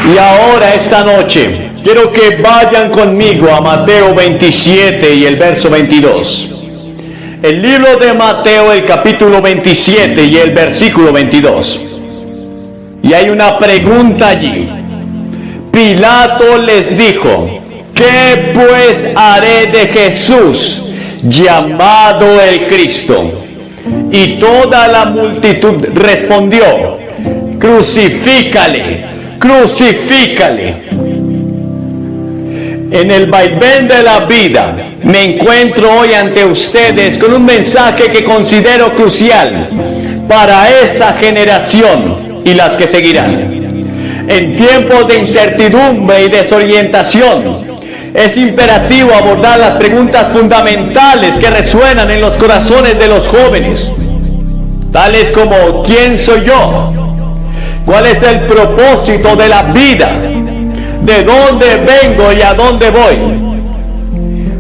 Y ahora, esta noche, quiero que vayan conmigo a Mateo 27 y el verso 22. El libro de Mateo, el capítulo 27 y el versículo 22. Y hay una pregunta allí. Pilato les dijo: ¿qué pues haré de Jesús, llamado el Cristo? Y toda la multitud respondió: crucifícale, crucifícale. En el vaivén de la vida me encuentro hoy ante ustedes con un mensaje que considero crucial para esta generación y las que seguirán. En tiempos de incertidumbre y desorientación, es imperativo abordar las preguntas fundamentales que resuenan en los corazones de los jóvenes, tales como: ¿quién soy yo? ¿Cuál es el propósito de la vida? ¿De dónde vengo y a dónde voy?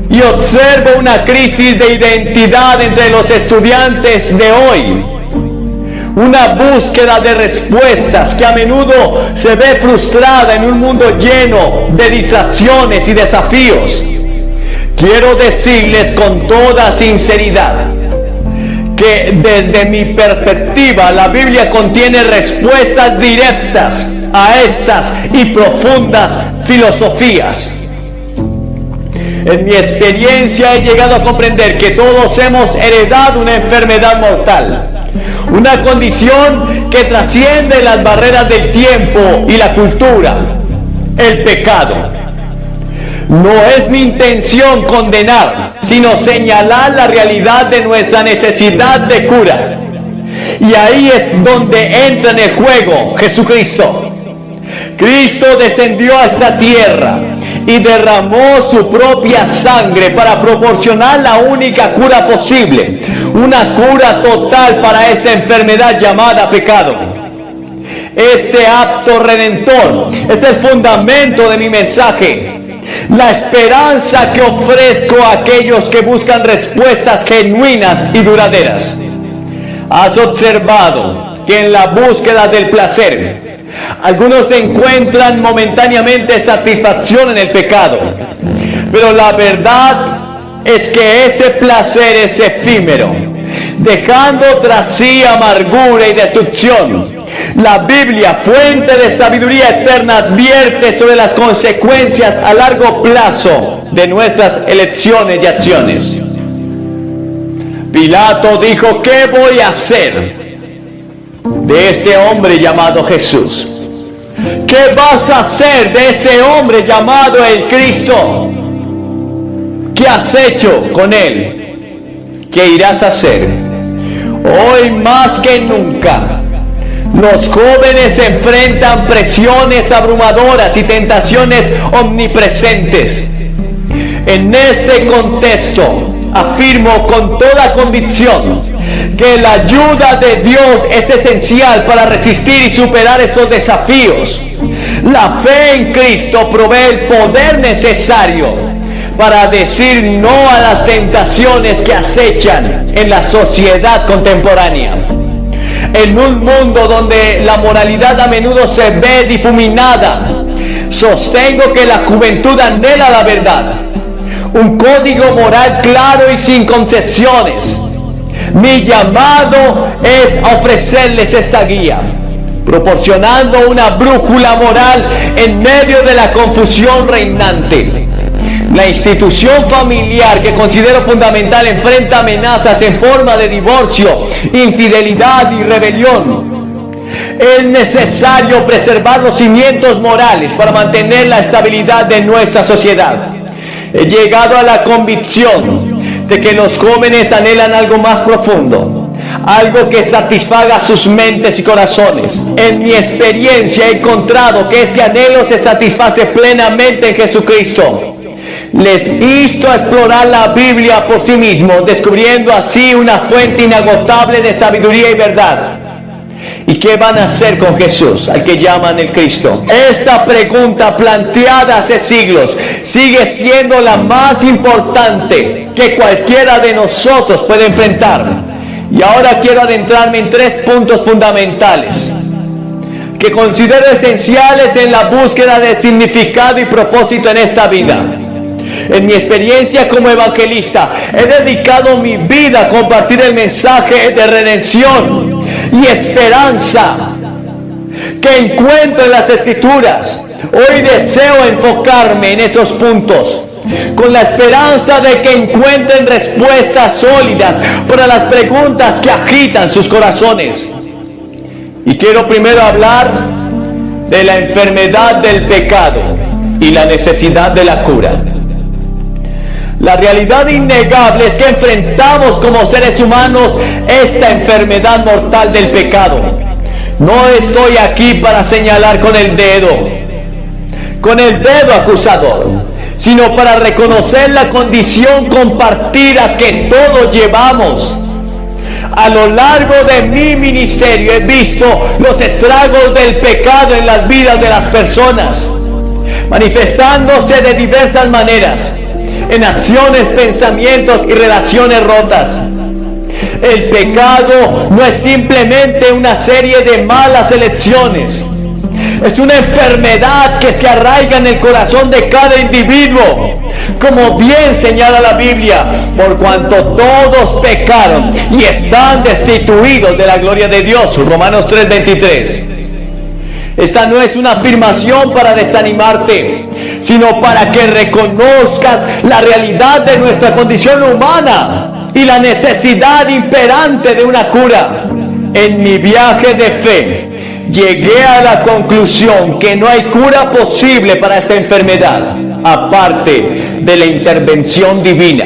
Y observo una crisis de identidad entre los estudiantes de hoy, una búsqueda de respuestas que a menudo se ve frustrada en un mundo lleno de distracciones y desafíos. Quiero decirles con toda sinceridad que desde mi perspectiva la Biblia contiene respuestas directas a estas y profundas filosofías. En mi experiencia he llegado a comprender que todos hemos heredado una enfermedad mortal, una condición que trasciende las barreras del tiempo y la cultura: el pecado. No es mi intención condenar, sino señalar la realidad de nuestra necesidad de cura. Y ahí es donde entra en el juego Jesucristo. Cristo descendió a esta tierra y derramó su propia sangre para proporcionar la única cura posible, una cura total para esta enfermedad llamada pecado. Este acto redentor es el fundamento de mi mensaje, la esperanza que ofrezco a aquellos que buscan respuestas genuinas y duraderas. Has observado que en la búsqueda del placer, algunos encuentran momentáneamente satisfacción en el pecado, pero la verdad es que ese placer es efímero, dejando tras sí amargura y destrucción. La Biblia, fuente de sabiduría eterna, advierte sobre las consecuencias a largo plazo de nuestras elecciones y acciones. Pilato dijo: ¿qué voy a hacer de este hombre llamado Jesús? ¿Qué vas a hacer de ese hombre llamado el Cristo? ¿Qué has hecho con él? ¿Qué irás a hacer? Hoy más que nunca, los jóvenes enfrentan presiones abrumadoras y tentaciones omnipresentes. En este contexto, afirmo con toda convicción que la ayuda de Dios es esencial para resistir y superar estos desafíos. La fe en Cristo provee el poder necesario para decir no a las tentaciones que acechan en la sociedad contemporánea. En un mundo donde la moralidad a menudo se ve difuminada, sostengo que la juventud anhela la verdad, un código moral claro y sin concesiones. Mi llamado es ofrecerles esta guía, proporcionando una brújula moral en medio de la confusión reinante. La institución familiar, que considero fundamental, enfrenta amenazas en forma de divorcio, infidelidad y rebelión. Es necesario preservar los cimientos morales para mantener la estabilidad de nuestra sociedad. He llegado a la convicción de que los jóvenes anhelan algo más profundo, algo que satisfaga sus mentes y corazones. En mi experiencia he encontrado que este anhelo se satisface plenamente en Jesucristo. Les insto a explorar la Biblia por sí mismos, descubriendo así una fuente inagotable de sabiduría y verdad. ¿Y qué van a hacer con Jesús, al que llaman el Cristo? Esta pregunta, planteada hace siglos, sigue siendo la más importante que cualquiera de nosotros puede enfrentar. Y ahora quiero adentrarme en 3 puntos fundamentales. que considero esenciales en la búsqueda de significado y propósito en esta vida. En mi experiencia como evangelista, he dedicado mi vida a compartir el mensaje de redención y esperanza que encuentro en las Escrituras. Hoy deseo enfocarme en esos puntos, con la esperanza de que encuentren respuestas sólidas para las preguntas que agitan sus corazones. Y quiero primero hablar de la enfermedad del pecado y la necesidad de la cura. La realidad innegable es que enfrentamos como seres humanos esta enfermedad mortal del pecado. No estoy aquí para señalar con el dedo acusador, sino para reconocer la condición compartida que todos llevamos. A lo largo de mi ministerio he visto los estragos del pecado en las vidas de las personas, manifestándose de diversas maneras, en acciones, pensamientos y relaciones rotas. El pecado no es simplemente una serie de malas elecciones. Es una enfermedad que se arraiga en el corazón de cada individuo, como bien señala la Biblia, por cuanto todos pecaron y están destituidos de la gloria de Dios. Romanos 3:23. Esta no es una afirmación para desanimarte, sino para que reconozcas la realidad de nuestra condición humana y la necesidad imperante de una cura. En mi viaje de fe, llegué a la conclusión que no hay cura posible para esta enfermedad, aparte de la intervención divina.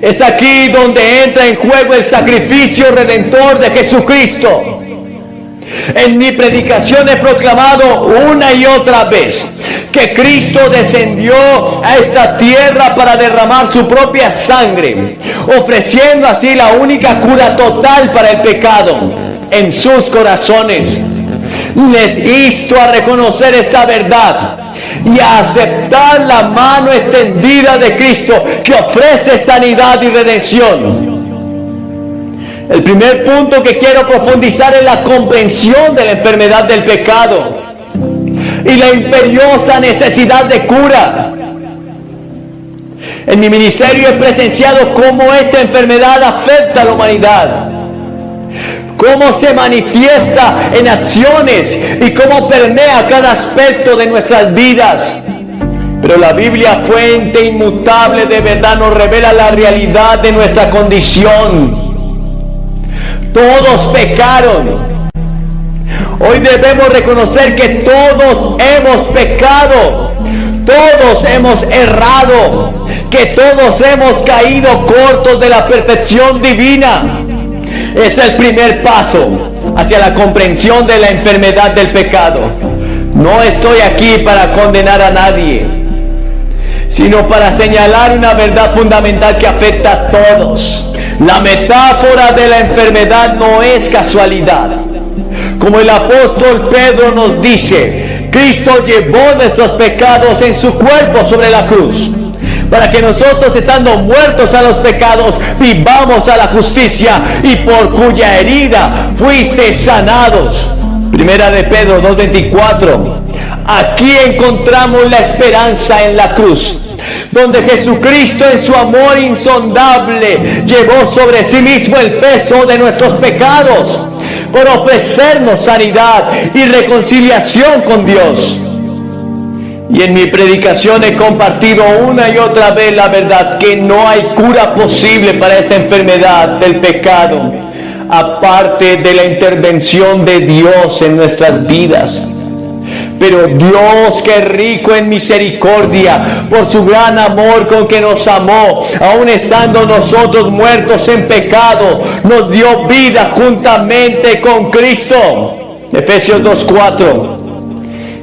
Es aquí donde entra en juego el sacrificio redentor de Jesucristo. En mi predicación he proclamado una y otra vez que Cristo descendió a esta tierra para derramar su propia sangre, ofreciendo así la única cura total para el pecado en sus corazones. Les insto a reconocer esta verdad y a aceptar la mano extendida de Cristo que ofrece sanidad y redención. El primer punto que quiero profundizar es la comprensión de la enfermedad del pecado y la imperiosa necesidad de cura. En mi ministerio he presenciado cómo esta enfermedad afecta a la humanidad, cómo se manifiesta en acciones y cómo permea cada aspecto de nuestras vidas. Pero la Biblia, fuente inmutable de verdad, nos revela la realidad de nuestra condición. Todos pecaron. Hoy debemos reconocer que todos hemos pecado, todos hemos errado, que todos hemos caído cortos de la perfección divina. Es el primer paso hacia la comprensión de la enfermedad del pecado. No estoy aquí para condenar a nadie, sino para señalar una verdad fundamental que afecta a todos. La metáfora de la enfermedad no es casualidad. Como el apóstol Pedro nos dice, Cristo llevó nuestros pecados en su cuerpo sobre la cruz, para que nosotros, estando muertos a los pecados, vivamos a la justicia, y por cuya herida fuiste sanados. Primera de Pedro 2:24. Aquí encontramos la esperanza en la cruz, donde Jesucristo en su amor insondable llevó sobre sí mismo el peso de nuestros pecados, por ofrecernos sanidad y reconciliación con Dios. Y en mi predicación he compartido una y otra vez la verdad que no hay cura posible para esta enfermedad del pecado, aparte de la intervención de Dios en nuestras vidas. Pero Dios, que es rico en misericordia, por su gran amor con que nos amó, aun estando nosotros muertos en pecado, nos dio vida juntamente con Cristo. Efesios 2:4.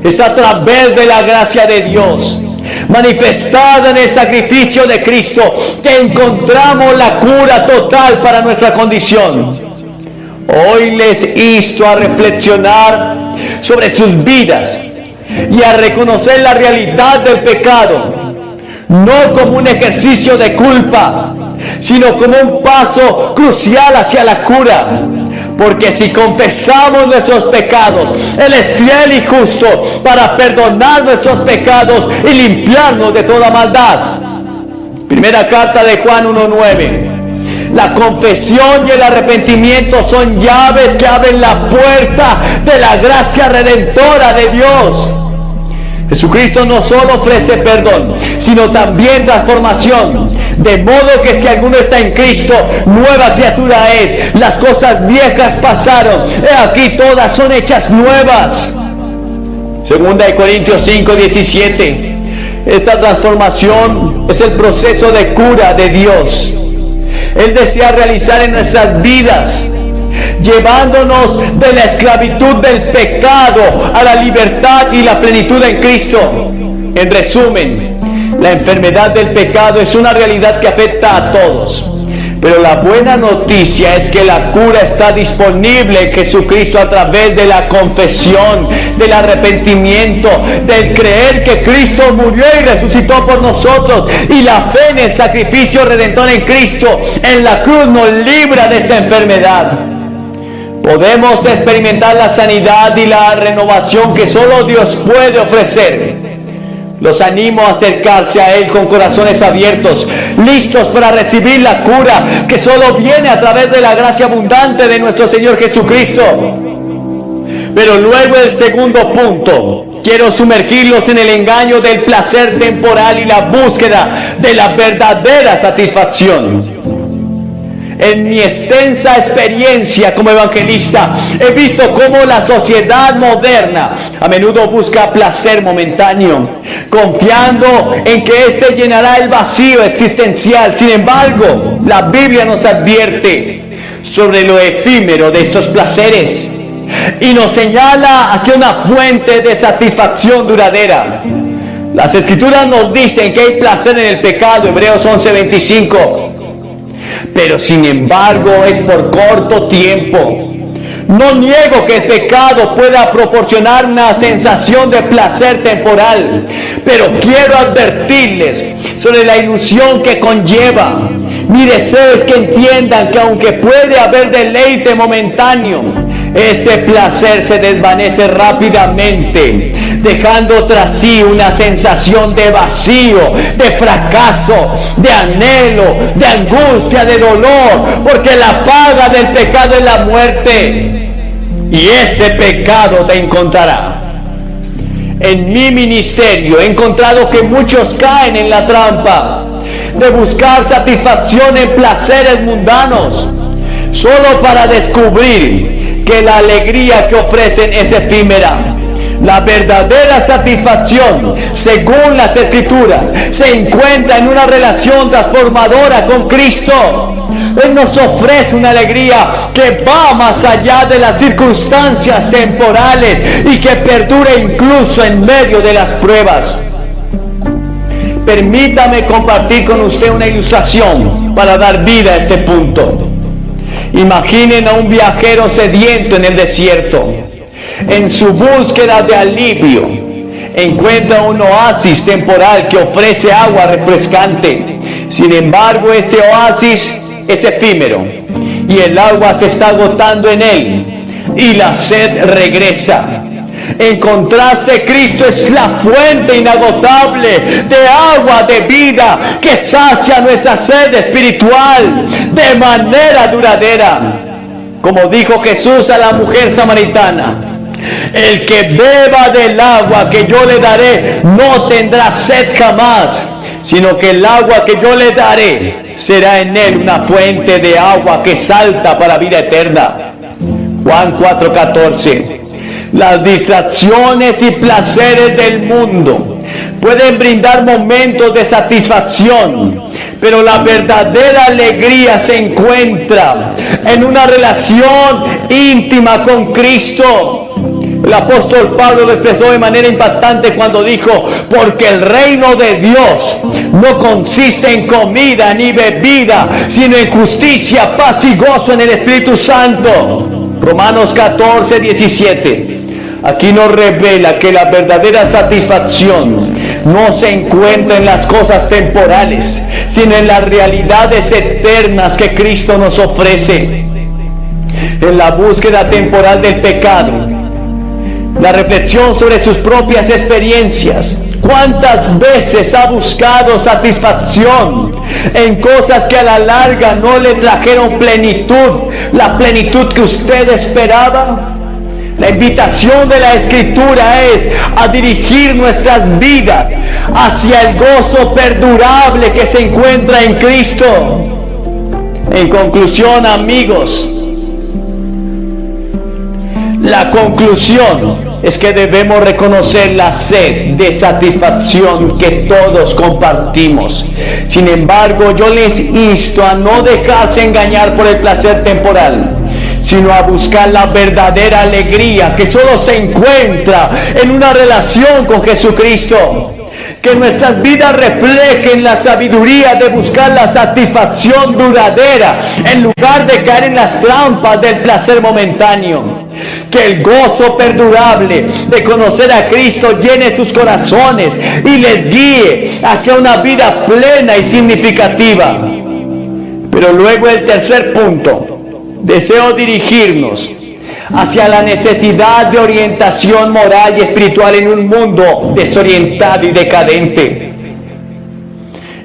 Es a través de la gracia de Dios, manifestada en el sacrificio de Cristo, que encontramos la cura total para nuestra condición. Hoy les insto a reflexionar sobre sus vidas y a reconocer la realidad del pecado, no como un ejercicio de culpa, sino como un paso crucial hacia la cura, Porque si confesamos nuestros pecados, Él es fiel y justo para perdonar nuestros pecados y limpiarnos de toda maldad. Primera carta de Juan 1:9. La confesión y el arrepentimiento son llaves que abren la puerta de la gracia redentora de Dios. Jesucristo no solo ofrece perdón, sino también transformación. De modo que si alguno está en Cristo, nueva criatura es. Las cosas viejas pasaron, he aquí todas son hechas nuevas. Segunda de Corintios 5:17. Esta transformación es el proceso de cura de Dios. Él desea realizar en nuestras vidas, llevándonos de la esclavitud del pecado a la libertad y la plenitud en Cristo. En resumen, la enfermedad del pecado es una realidad que afecta a todos. Pero la buena noticia es que la cura está disponible en Jesucristo a través de la confesión, del arrepentimiento, del creer que Cristo murió y resucitó por nosotros, y la fe en el sacrificio redentor en Cristo en la cruz nos libra de esta enfermedad. Podemos experimentar la sanidad y la renovación que solo Dios puede ofrecer. Los animo a acercarse a Él con corazones abiertos, listos para recibir la cura que solo viene a través de la gracia abundante de nuestro Señor Jesucristo. Pero luego el segundo punto, quiero sumergirlos en el engaño del placer temporal y la búsqueda de la verdadera satisfacción. En mi extensa experiencia como evangelista, he visto cómo la sociedad moderna a menudo busca placer momentáneo, confiando en que éste llenará el vacío existencial. Sin embargo, la Biblia nos advierte sobre lo efímero de estos placeres y nos señala hacia una fuente de satisfacción duradera. Las Escrituras nos dicen que hay placer en el pecado, Hebreos 11:25. Pero sin embargo es por corto tiempo. No niego que el pecado pueda proporcionar una sensación de placer temporal, pero quiero advertirles sobre la ilusión que conlleva. Mi deseo es que entiendan que aunque puede haber deleite momentáneo, este placer se desvanece rápidamente, dejando tras sí una sensación de vacío, de fracaso, de anhelo, de angustia, de dolor, porque la paga del pecado es la muerte, y ese pecado te encontrará. En mi ministerio he encontrado que muchos caen en la trampa de buscar satisfacción en placeres mundanos, solo para descubrir que la alegría que ofrecen es efímera. La verdadera satisfacción, según las Escrituras, se encuentra en una relación transformadora con Cristo. Él nos ofrece una alegría que va más allá de las circunstancias temporales y que perdura incluso en medio de las pruebas. Permítame compartir con usted una ilustración para dar vida a este punto. Imaginen a un viajero sediento en el desierto. En su búsqueda de alivio, encuentra un oasis temporal que ofrece agua refrescante. Sin embargo, este oasis es efímero y el agua se está agotando en él y la sed regresa. En contraste, Cristo es la fuente inagotable de agua de vida que sacia nuestra sed espiritual de manera duradera. Como dijo Jesús a la mujer samaritana: el que beba del agua que yo le daré no tendrá sed jamás, sino que el agua que yo le daré será en él una fuente de agua que salta para vida eterna. Juan 4:14. Las distracciones y placeres del mundo pueden brindar momentos de satisfacción, pero la verdadera alegría se encuentra en una relación íntima con Cristo. El apóstol Pablo lo expresó de manera impactante cuando dijo: porque el reino de Dios no consiste en comida ni bebida, sino en justicia, paz y gozo en el Espíritu Santo. Romanos 14:17. Aquí nos revela que la verdadera satisfacción no se encuentra en las cosas temporales, sino en las realidades eternas que Cristo nos ofrece. en la búsqueda temporal del pecado, la reflexión sobre sus propias experiencias. ¿Cuántas veces ha buscado satisfacción en cosas que a la larga no le trajeron plenitud, la plenitud que usted esperaba? La invitación de la Escritura es a dirigir nuestras vidas hacia el gozo perdurable que se encuentra en Cristo. En conclusión, amigos, la conclusión es que debemos reconocer la sed de satisfacción que todos compartimos. Sin embargo, yo les insto a no dejarse engañar por el placer temporal, sino a buscar la verdadera alegría que solo se encuentra en una relación con Jesucristo. Que nuestras vidas reflejen la sabiduría de buscar la satisfacción duradera en lugar de caer en las trampas del placer momentáneo. Que el gozo perdurable de conocer a Cristo llene sus corazones y les guíe hacia una vida plena y significativa. Pero luego el tercer punto, deseo dirigirnos hacia la necesidad de orientación moral y espiritual en un mundo desorientado y decadente.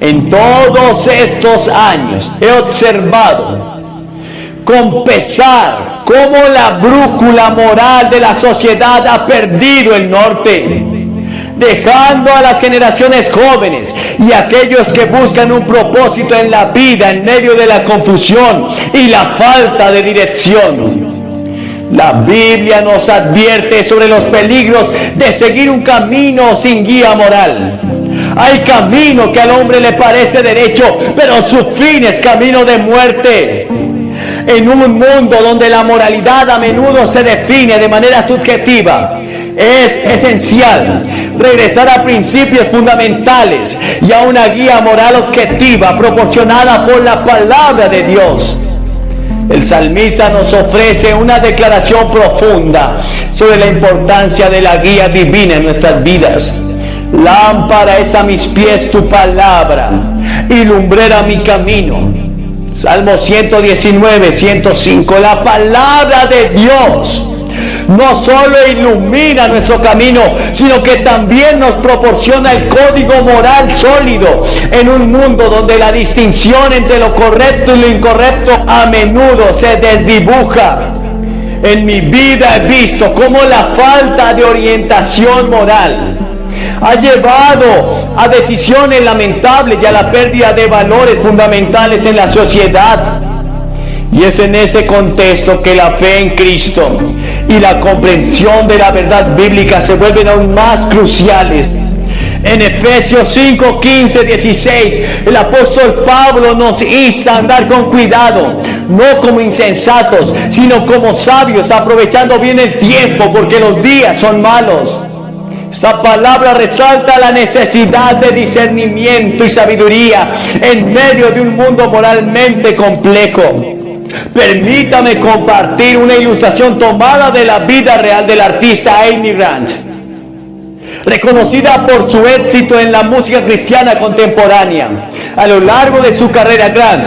En todos estos años he observado con pesar cómo la brújula moral de la sociedad ha perdido el norte, dejando a las generaciones jóvenes y aquellos que buscan un propósito en la vida en medio de la confusión y la falta de dirección. La Biblia nos advierte sobre los peligros de seguir un camino sin guía moral. Hay camino que al hombre le parece derecho, pero su fin es camino de muerte. En un mundo donde la moralidad a menudo se define de manera subjetiva, es esencial regresar a principios fundamentales y a una guía moral objetiva proporcionada por la palabra de Dios. El salmista nos ofrece una declaración profunda sobre la importancia de la guía divina en nuestras vidas. Lámpara es a mis pies tu palabra y lumbrera mi camino. Salmo 119, 105. La palabra de Dios no solo ilumina nuestro camino, sino que también nos proporciona el código moral sólido en un mundo donde la distinción entre lo correcto y lo incorrecto a menudo se desdibuja. En mi vida he visto cómo la falta de orientación moral ha llevado a decisiones lamentables y a la pérdida de valores fundamentales en la sociedad. Y es en ese contexto que la fe en Cristo y la comprensión de la verdad bíblica se vuelven aún más cruciales. En Efesios 5, 15, 16, el apóstol Pablo nos insta a andar con cuidado, no como insensatos, sino como sabios, aprovechando bien el tiempo, porque los días son malos. Esta palabra resalta la necesidad de discernimiento y sabiduría en medio de un mundo moralmente complejo. Permítame compartir una ilustración tomada de la vida real del artista Amy Grant. Reconocida por su éxito en la música cristiana contemporánea, a lo largo de su carrera, Grant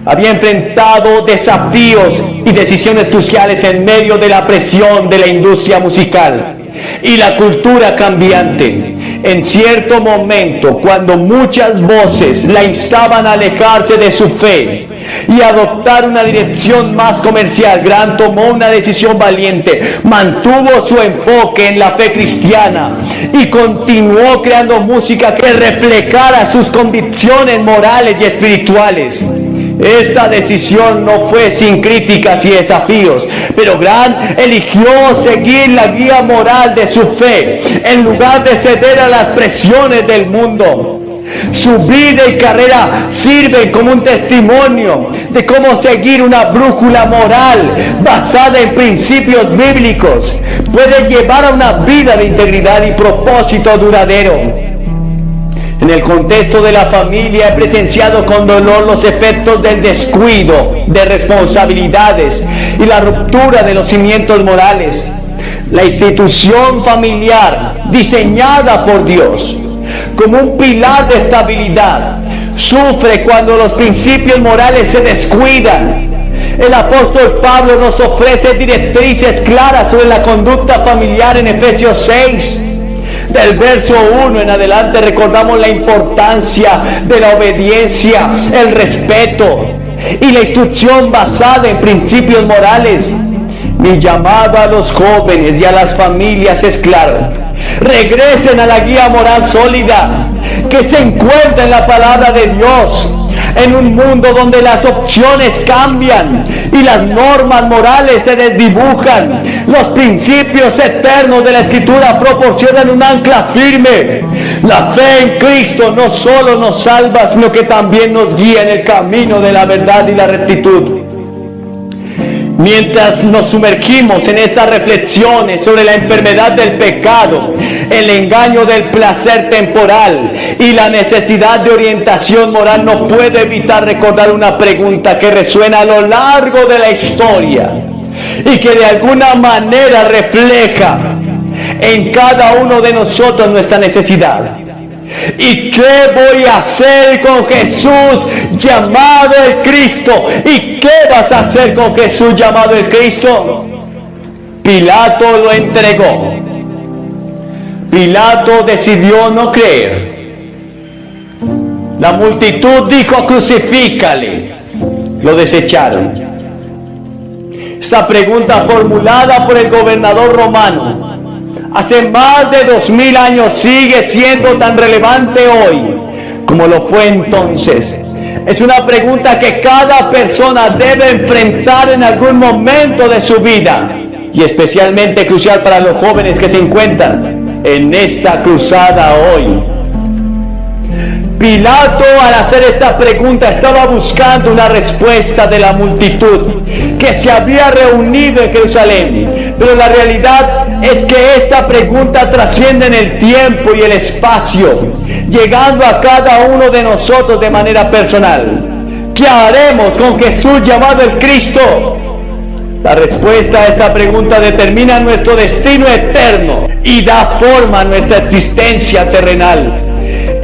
había enfrentado desafíos y decisiones cruciales en medio de la presión de la industria musical y la cultura cambiante. En cierto momento, cuando muchas voces la instaban a alejarse de su fe y adoptar una dirección más comercial, Grant tomó una decisión valiente, mantuvo su enfoque en la fe cristiana y continuó creando música que reflejara sus convicciones morales y espirituales. Esta decisión no fue sin críticas y desafíos, pero Grant eligió seguir la guía moral de su fe en lugar de ceder a las presiones del mundo. Su vida y carrera sirven como un testimonio de cómo seguir una brújula moral basada en principios bíblicos puede llevar a una vida de integridad y propósito duradero. En el contexto de la familia he presenciado con dolor los efectos del descuido de responsabilidades y la ruptura de los cimientos morales. La institución familiar, diseñada por Dios como un pilar de estabilidad, sufre cuando los principios morales se descuidan El apóstol Pablo nos ofrece directrices claras sobre la conducta familiar en Efesios 6. Del verso 1 en adelante recordamos la importancia de la obediencia, el respeto y la instrucción basada en principios morales. Mi llamado a los jóvenes y a las familias es claro: regresen a la guía moral sólida que se encuentra en la palabra de Dios. En un mundo donde las opciones cambian y las normas morales se desdibujan, los principios eternos de la Escritura proporcionan un ancla firme. La fe en Cristo no solo nos salva, sino que también nos guía en el camino de la verdad y la rectitud. Mientras nos sumergimos en estas reflexiones sobre la enfermedad del pecado, el engaño del placer temporal y la necesidad de orientación moral, no puedo evitar recordar una pregunta que resuena a lo largo de la historia y que de alguna manera refleja en cada uno de nosotros nuestra necesidad. ¿Y qué voy a hacer con Jesús llamado el Cristo? ¿Y qué vas a hacer con Jesús llamado el Cristo? Pilato lo entregó. Pilato decidió no creer. La multitud dijo: crucifícale. Lo desecharon. Esta pregunta formulada por el gobernador romano hace más de 2000 años sigue siendo tan relevante hoy como lo fue entonces. Es una pregunta que cada persona debe enfrentar en algún momento de su vida, y especialmente crucial para los jóvenes que se encuentran en esta cruzada hoy. Pilato, al hacer esta pregunta, estaba buscando una respuesta de la multitud que se había reunido en Jerusalén. Pero la realidad es que esta pregunta trasciende en el tiempo y el espacio, llegando a cada uno de nosotros de manera personal. ¿Qué haremos con Jesús llamado el Cristo? La respuesta a esta pregunta determina nuestro destino eterno y da forma a nuestra existencia terrenal.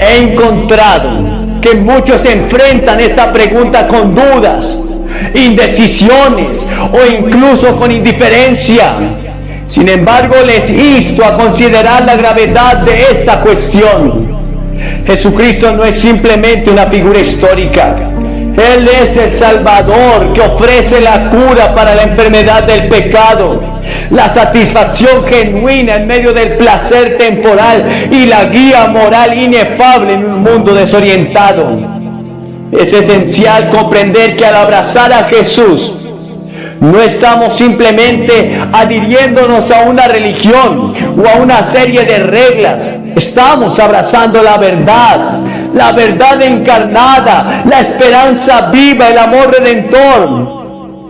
He encontrado que muchos enfrentan esta pregunta con dudas, indecisiones o incluso con indiferencia. Sin embargo, les insto a considerar la gravedad de esta cuestión. Jesucristo no es simplemente una figura histórica. Él es el Salvador que ofrece la cura para la enfermedad del pecado, la satisfacción genuina en medio del placer temporal y la guía moral inefable en un mundo desorientado. Es esencial comprender que al abrazar a Jesús, no estamos simplemente adhiriéndonos a una religión o a una serie de reglas. Estamos abrazando la verdad encarnada, la esperanza viva, el amor redentor.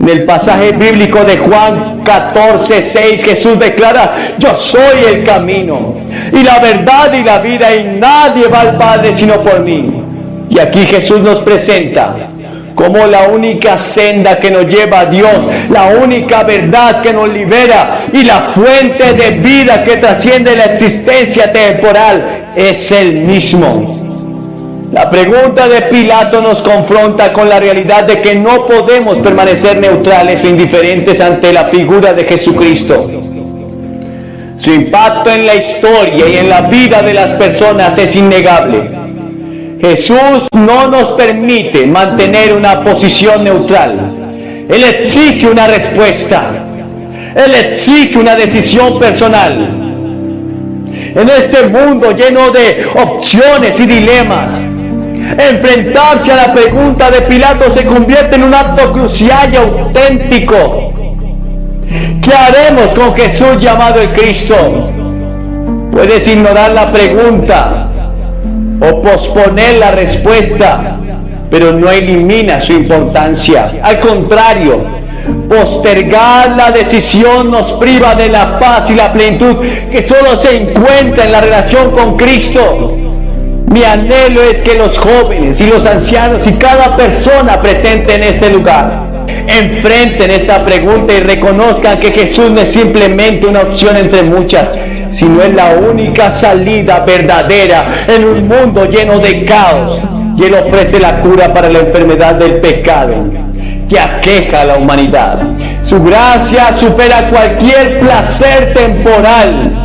En el pasaje bíblico de Juan 14:6, Jesús declara: yo soy el camino y la verdad y la vida, y nadie va al Padre sino por mí. Y aquí Jesús nos presenta como la única senda que nos lleva a Dios, la única verdad que nos libera y la fuente de vida que trasciende la existencia temporal es Él mismo. La pregunta de Pilato nos confronta con la realidad de que no podemos permanecer neutrales o indiferentes ante la figura de Jesucristo. Su impacto en la historia y en la vida de las personas es innegable. Jesús no nos permite mantener una posición neutral. Él exige una respuesta. Él exige una decisión personal. En este mundo lleno de opciones y dilemas, enfrentarse a la pregunta de Pilato se convierte en un acto crucial y auténtico. ¿Qué haremos con Jesús llamado el Cristo? Puedes ignorar la pregunta o posponer la respuesta, pero no elimina su importancia. Al contrario, postergar la decisión nos priva de la paz y la plenitud que solo se encuentra en la relación con Cristo. Mi anhelo es que los jóvenes y los ancianos y cada persona presente en este lugar enfrenten esta pregunta y reconozcan que Jesús no es simplemente una opción entre muchas, sino es la única salida verdadera en un mundo lleno de caos, y Él ofrece la cura para la enfermedad del pecado. que aqueja a la humanidad. Su gracia supera cualquier placer temporal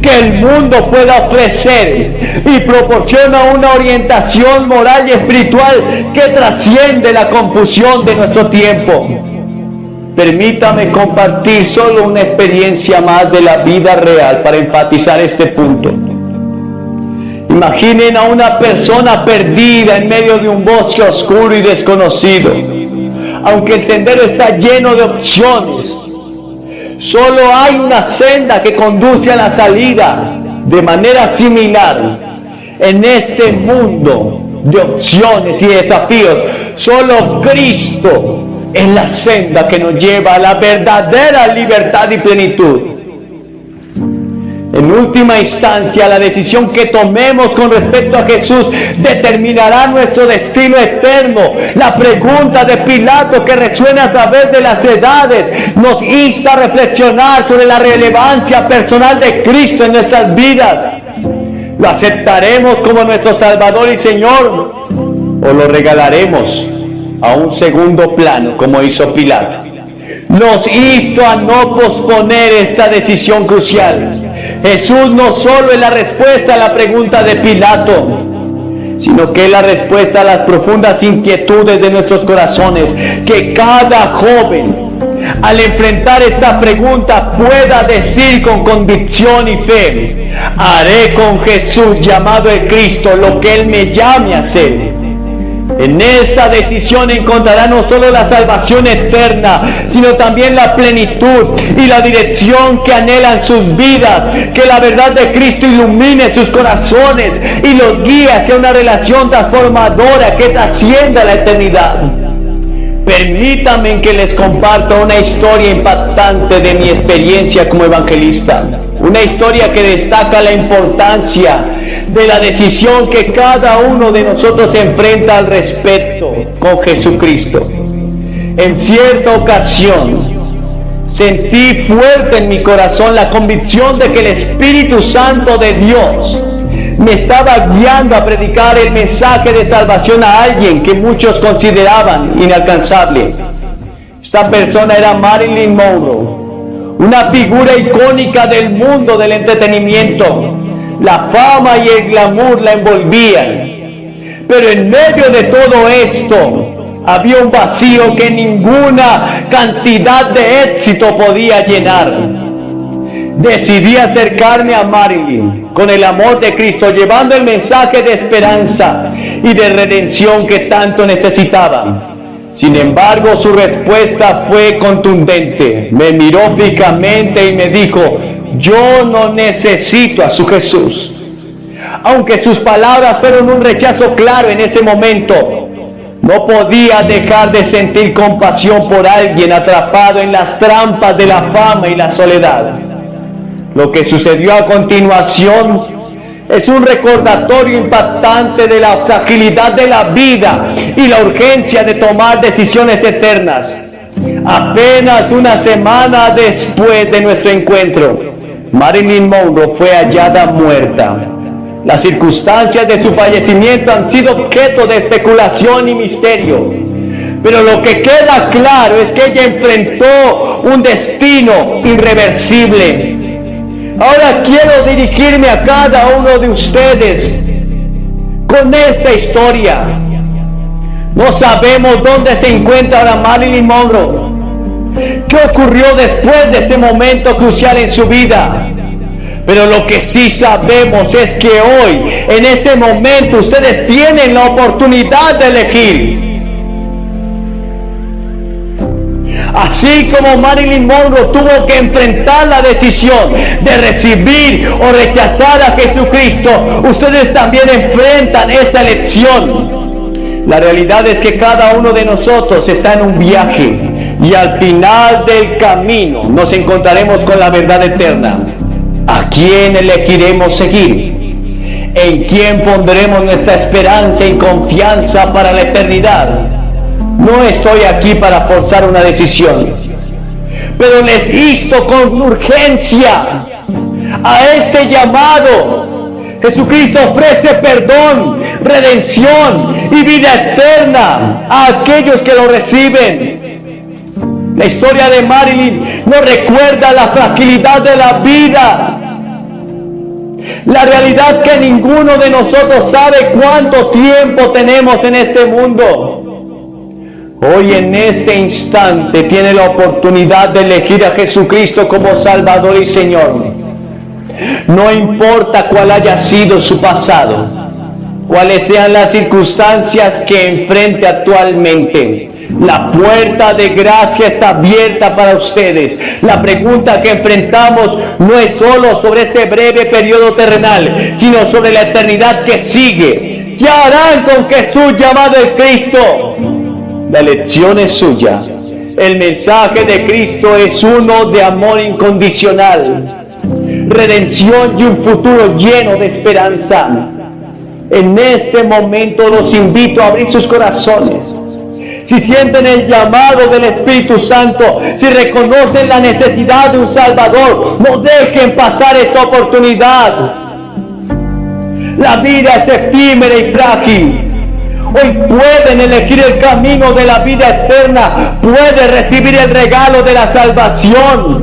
que el mundo pueda ofrecer y proporciona una orientación moral y espiritual que trasciende la confusión de nuestro tiempo. Permítame compartir solo una experiencia más de la vida real para enfatizar este punto. Imaginen a una persona perdida en medio de un bosque oscuro y desconocido. Aunque el sendero está lleno de opciones, solo hay una senda que conduce a la salida. De manera similar, en este mundo de opciones y desafíos, solo Cristo es la senda que nos lleva a la verdadera libertad y plenitud. En última instancia, la decisión que tomemos con respecto a Jesús determinará nuestro destino eterno. La pregunta de Pilato, que resuena a través de las edades, nos insta a reflexionar sobre la relevancia personal de Cristo en nuestras vidas. ¿Lo aceptaremos como nuestro Salvador y Señor o lo regalaremos a un segundo plano como hizo Pilato? Nos insto a no posponer esta decisión crucial. Jesús no solo es la respuesta a la pregunta de Pilato, sino que es la respuesta a las profundas inquietudes de nuestros corazones. Que cada joven, al enfrentar esta pregunta, pueda decir con convicción y fe: haré con Jesús, llamado el Cristo, lo que Él me llame a hacer. En esta decisión encontrarán no solo la salvación eterna, sino también la plenitud y la dirección que anhelan sus vidas. Que la verdad de Cristo ilumine sus corazones y los guíe hacia una relación transformadora que trascienda la eternidad. Permítanme que les comparta una historia impactante de mi experiencia como evangelista. Una historia que destaca la importancia de la decisión que cada uno de nosotros enfrenta al respecto con Jesucristo. En cierta ocasión, sentí fuerte en mi corazón la convicción de que el Espíritu Santo de Dios me estaba guiando a predicar el mensaje de salvación a alguien que muchos consideraban inalcanzable. Esta persona era Marilyn Monroe, una figura icónica del mundo del entretenimiento. La fama y el glamour la envolvían, pero en medio de todo esto había un vacío que ninguna cantidad de éxito podía llenar. Decidí acercarme a Marilyn con el amor de Cristo, llevando el mensaje de esperanza y de redención que tanto necesitaba. Sin embargo, su respuesta fue contundente. Me miró fijamente y me dijo: yo no necesito a su Jesús. Aunque sus palabras fueron un rechazo claro en ese momento, no podía dejar de sentir compasión por alguien atrapado en las trampas de la fama y la soledad. Lo que sucedió a continuación es un recordatorio impactante de la fragilidad de la vida y la urgencia de tomar decisiones eternas. Apenas una semana después de nuestro encuentro, Marilyn Monroe fue hallada muerta. Las circunstancias de su fallecimiento han sido objeto de especulación y misterio, pero lo que queda claro es que ella enfrentó un destino irreversible. Ahora quiero dirigirme a cada uno de ustedes con esta historia. No sabemos dónde se encuentra ahora Marilyn Monroe. ¿Qué ocurrió después de ese momento crucial en su vida? Pero lo que sí sabemos es que hoy, en este momento, ustedes tienen la oportunidad de elegir. Así como Marilyn Monroe tuvo que enfrentar la decisión de recibir o rechazar a Jesucristo, ustedes también enfrentan esa elección. La realidad es que cada uno de nosotros está en un viaje y al final del camino nos encontraremos con la verdad eterna. ¿A quién elegiremos seguir? ¿En quién pondremos nuestra esperanza y confianza para la eternidad? No estoy aquí para forzar una decisión, pero les insto con urgencia a este llamado Jesucristo ofrece perdón, redención y vida eterna a aquellos que lo reciben. La historia de Marilyn nos recuerda la fragilidad de la vida. La realidad que ninguno de nosotros sabe cuánto tiempo tenemos en este mundo. Hoy en este instante tiene la oportunidad de elegir a Jesucristo como Salvador y Señor. No importa cuál haya sido su pasado, cuáles sean las circunstancias que enfrente actualmente. La puerta de gracia está abierta para ustedes. La pregunta que enfrentamos no es solo sobre este breve periodo terrenal, sino sobre la eternidad que sigue. ¿Qué harán con Jesús llamado el Cristo? La elección es suya. El mensaje de Cristo es uno de amor incondicional, redención y un futuro lleno de esperanza. En este momento los invito a abrir sus corazones. Si sienten el llamado del Espíritu Santo, si reconocen la necesidad de un Salvador, no dejen pasar esta oportunidad. La vida es efímera y frágil. Hoy pueden elegir el camino de la vida eterna. Pueden recibir el regalo de la salvación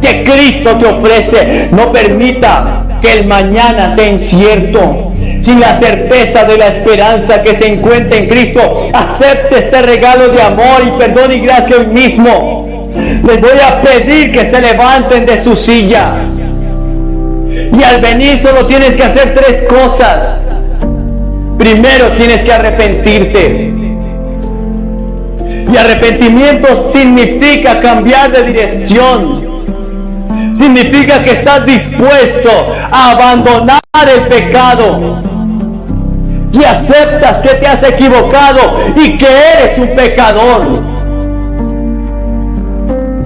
que Cristo te ofrece. No permita que el mañana sea incierto. Sin la certeza de la esperanza que se encuentra en Cristo, acepte este regalo de amor y perdón y gracia hoy mismo. Les voy a pedir que se levanten de su silla. Y al venir solo tienes que hacer 3 cosas. Primero tienes que arrepentirte. Y arrepentimiento significa cambiar de dirección. Significa que estás dispuesto a abandonar el pecado. Y aceptas que te has equivocado y que eres un pecador.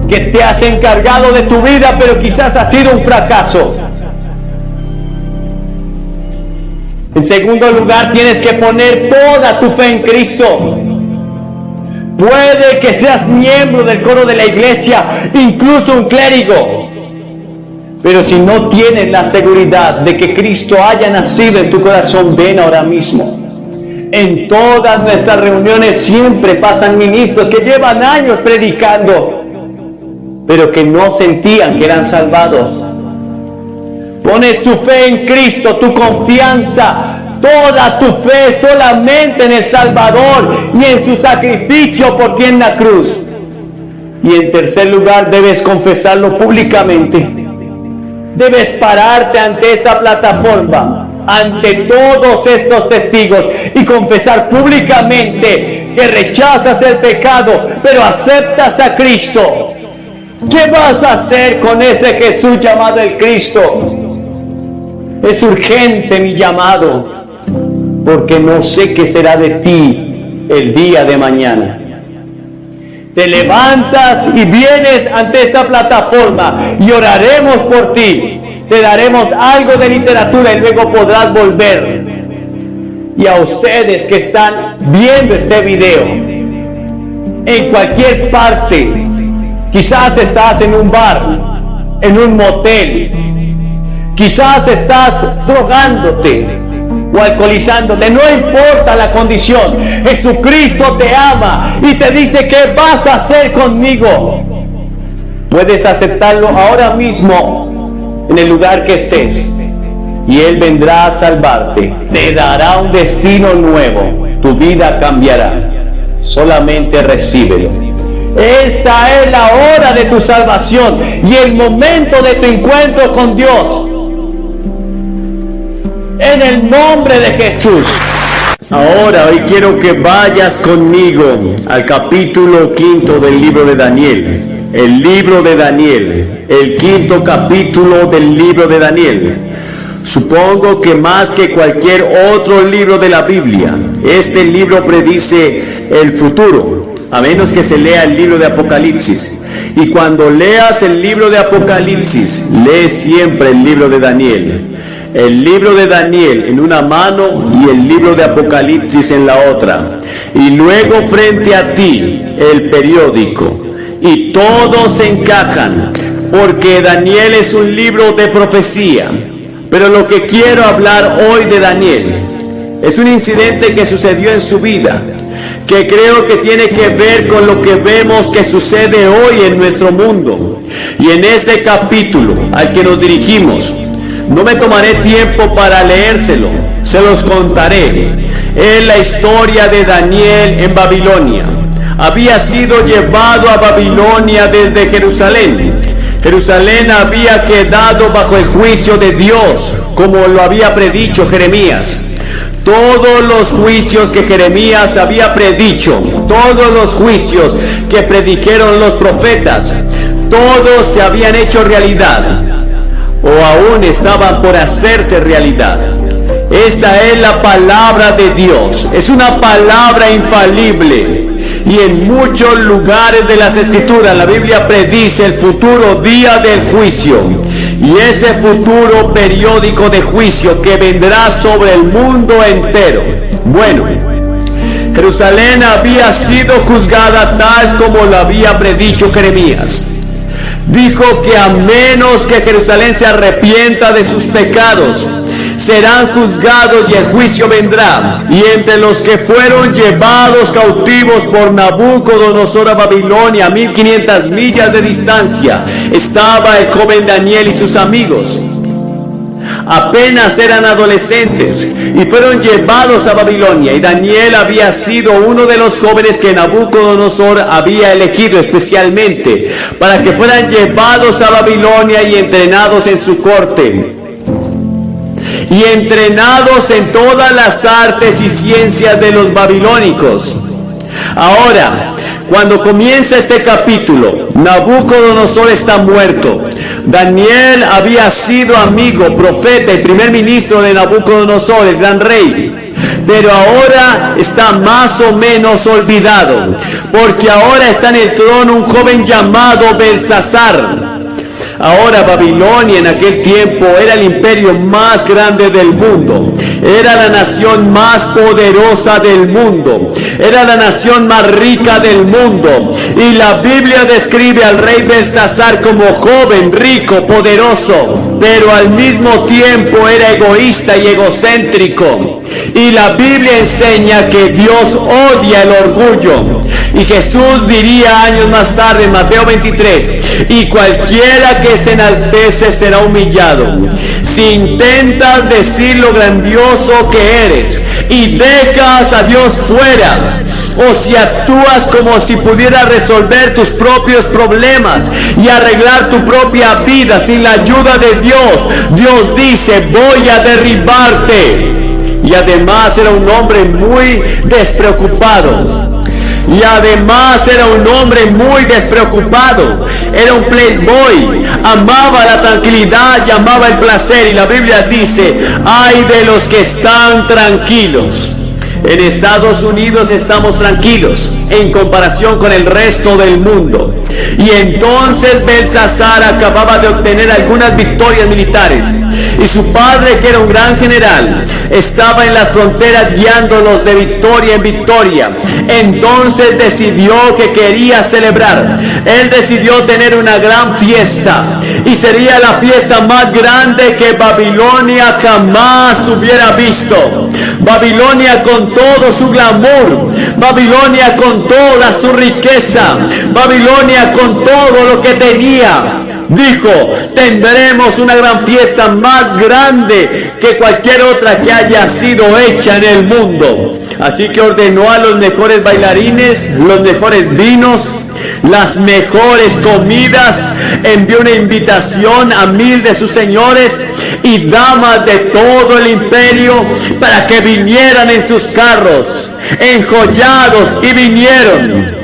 Que te has encargado de tu vida, pero quizás ha sido un fracaso. En segundo lugar, tienes que poner toda tu fe en Cristo. Puede que seas miembro del coro de la iglesia, incluso un clérigo. Pero si no tienes la seguridad de que Cristo haya nacido en tu corazón, ven ahora mismo. En todas nuestras reuniones siempre pasan ministros que llevan años predicando, pero que no sentían que eran salvados. Pones tu fe en Cristo, tu confianza, toda tu fe solamente en el Salvador y en su sacrificio por ti en la cruz. Y en tercer lugar, debes confesarlo públicamente. Debes pararte ante esta plataforma, ante todos estos testigos y confesar públicamente que rechazas el pecado, pero aceptas a Cristo. ¿Qué vas a hacer con ese Jesús llamado el Cristo? Es urgente mi llamado, porque no sé qué será de ti el día de mañana. Te levantas y vienes ante esta plataforma y oraremos por ti. Te daremos algo de literatura y luego podrás volver. Y a ustedes que están viendo este video, en cualquier parte, quizás estás en un bar, en un motel, quizás estás drogándote o alcoholizándote, no importa la condición, Jesucristo te ama y te dice: ¿qué vas a hacer conmigo? Puedes aceptarlo ahora mismo en el lugar que estés y Él vendrá a salvarte, te dará un destino nuevo, tu vida cambiará. Solamente recíbelo. Esta es la hora de tu salvación y el momento de tu encuentro con Dios. En el nombre de Jesús. Ahora, hoy quiero que vayas conmigo al capítulo 5 del libro de Daniel. El libro de Daniel, el 5º capítulo del libro de Daniel. Supongo que más que cualquier otro libro de la Biblia, este libro predice el futuro, a menos que se lea el libro de Apocalipsis. Y cuando leas el libro de Apocalipsis, lee siempre el libro de Daniel. El libro de Daniel en una mano y el libro de Apocalipsis en la otra. Y luego frente a ti el periódico. Y todos se encajan, porque Daniel es un libro de profecía. Pero lo que quiero hablar hoy de Daniel es un incidente que sucedió en su vida, que creo que tiene que ver con lo que vemos que sucede hoy en nuestro mundo. Y en este capítulo al que nos dirigimos, no me tomaré tiempo para leérselo, se los contaré. Es la historia de Daniel en Babilonia. Había sido llevado a Babilonia desde Jerusalén. Jerusalén había quedado bajo el juicio de Dios, como lo había predicho Jeremías. Todos los juicios que Jeremías había predicho, todos los juicios que predijeron los profetas, todos se habían hecho realidad, o aún estaban por hacerse realidad. Esta es la palabra de Dios, es una palabra infalible, y en muchos lugares de las Escrituras la Biblia predice el futuro día del juicio, y ese futuro periódico de juicio que vendrá sobre el mundo entero. Bueno, Jerusalén había sido juzgada tal como lo había predicho Jeremías. Dijo que a menos que Jerusalén se arrepienta de sus pecados, serán juzgados y el juicio vendrá. Y entre los que fueron llevados cautivos por Nabucodonosor a Babilonia, a 1500 millas de distancia, estaba el joven Daniel y sus amigos. Apenas eran adolescentes y fueron llevados a Babilonia, y Daniel había sido uno de los jóvenes que Nabucodonosor había elegido especialmente para que fueran llevados a Babilonia y entrenados en su corte, y entrenados en todas las artes y ciencias de los babilónicos. Ahora, cuando comienza este capítulo, Nabucodonosor está muerto. Daniel había sido amigo, profeta y primer ministro de Nabucodonosor, el gran rey. Pero ahora está más o menos olvidado, porque ahora está en el trono un joven llamado Belsasar. Ahora Babilonia en aquel tiempo era el imperio más grande del mundo, era la nación más poderosa del mundo, era la nación más rica del mundo, y la Biblia describe al rey Belsasar como joven, rico, poderoso, pero al mismo tiempo era egoísta y egocéntrico. Y la Biblia enseña que Dios odia el orgullo. Y Jesús diría años más tarde en Mateo 23, y cualquiera que se enaltece será humillado. Si intentas decir lo grandioso que eres y dejas a Dios fuera, o si actúas como si pudieras resolver tus propios problemas y arreglar tu propia vida sin la ayuda de Dios, Dios dice: voy a derribarte. Y además era un hombre muy despreocupado. Era un playboy, amaba la tranquilidad y amaba el placer. Y la Biblia dice: ay de los que están tranquilos. En Estados Unidos estamos tranquilos en comparación con el resto del mundo. Y entonces Belsasar acababa de obtener algunas victorias militares, y su padre, que era un gran general, estaba en las fronteras guiándolos de victoria en victoria. Entonces decidió que quería celebrar. Él decidió tener una gran fiesta, y sería la fiesta más grande que Babilonia jamás hubiera visto. Babilonia con todo su glamour, Babilonia con toda su riqueza, Babilonia con todo lo que tenía. Dijo: tendremos una gran fiesta más grande que cualquier otra que haya sido hecha en el mundo. Así que ordenó a los mejores bailarines, los mejores vinos, las mejores comidas, envió una invitación a 1000 de sus señores y damas de todo el imperio para que vinieran en sus carros, enjollados, y vinieron.